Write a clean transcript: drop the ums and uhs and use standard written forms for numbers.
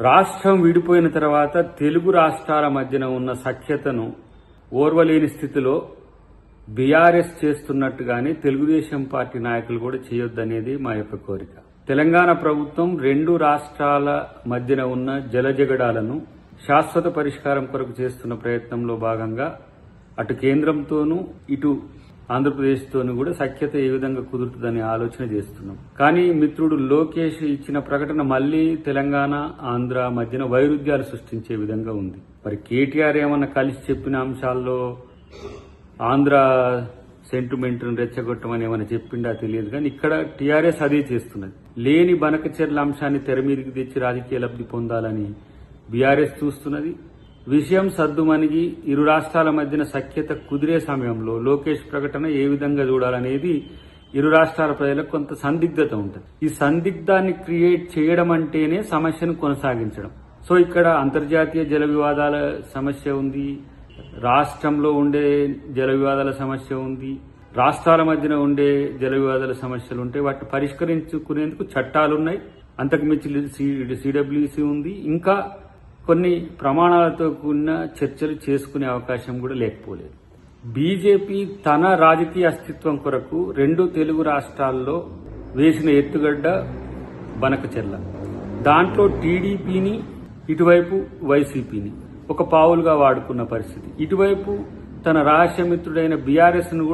రాష్ట్రం విడిపోయిన తర్వాత తెలుగు రాష్ట్రాల మధ్యన ఉన్న సఖ్యతను ఓర్వలేని స్థితిలో బీఆర్ఎస్ చేస్తున్నట్టుగానే తెలుగుదేశం పార్టీ నాయకులు కూడా చేయొద్దనేది మా యొక్క కోరిక. తెలంగాణ ప్రభుత్వం రెండు రాష్ట్రాల మధ్యన ఉన్న జలజగడాలను శాశ్వత పరిష్కారం కొరకు చేస్తున్న ప్రయత్నంలో భాగంగా అటు కేంద్రంతోనూ ఇటు ఆంధ్రప్రదేశ్తోనూ కూడా సఖ్యత ఏ విధంగా కుదురుతుందనే ఆలోచన చేస్తున్నాం. కానీ మిత్రుడు లోకేష్ ఇచ్చిన ప్రకటన మళ్లీ తెలంగాణ ఆంధ్ర మధ్యన వైరుధ్యాలు సృష్టించే విధంగా ఉంది. మరి కేటీఆర్ ఏమన్నా కలిసి చెప్పిన అంశాల్లో ఆంధ్ర సెంటిమెంట్ను రెచ్చగొట్టమని ఏమైనా చెప్పిండా తెలియదు. కానీ ఇక్కడ టీఆర్ఎస్ అదే చేస్తున్నది. లేని బనకచెర్ల అంశాన్ని తెర మీదకి తెచ్చి రాజకీయ లబ్ధి పొందాలని బీఆర్ఎస్ చూస్తున్నది. విషయం సద్దుమణిగి ఇరు రాష్ట్రాల మధ్యన సఖ్యత కుదిరే సమయంలో లోకేష్ ప్రకటన ఏ విధంగా చూడాలనేది ఇరు రాష్ట్రాల ప్రజలకు కొంత సందిగ్ధత ఉంటుంది. ఈ సందిగ్ధాన్ని క్రియేట్ చేయడం అంటేనే సమస్యను కొనసాగించడం. సో ఇక్కడ అంతర్జాతీయ జల వివాదాల సమస్య ఉంది, రాష్ట్రంలో ఉండే జల వివాదాల సమస్య ఉంది, రాష్ట్రాల మధ్యన ఉండే జల వివాదాల సమస్యలు ఉంటాయి. వాటిని పరిష్కరించుకునేందుకు చట్టాలున్నాయి, అంతకుమించి సిడబ్ల్యూసీ ఉంది, ఇంకా కొన్ని ప్రమాణాలతో కూడిన చర్చలు చేసుకునే అవకాశం కూడా లేకపోలేదు. బీజేపీ తన రాజకీయ అస్తిత్వం కొరకు రెండు తెలుగు రాష్ట్రాల్లో వేసిన ఎత్తుగడ్డ బనకచెర్ల. దాంట్లో టీడీపీని ఇటువైపు వైసీపీని ఒక పావులుగా వాడుకున్న పరిస్థితి. ఇటువైపు తన రహస్యమిత్రుడైన బీఆర్ఎస్ ను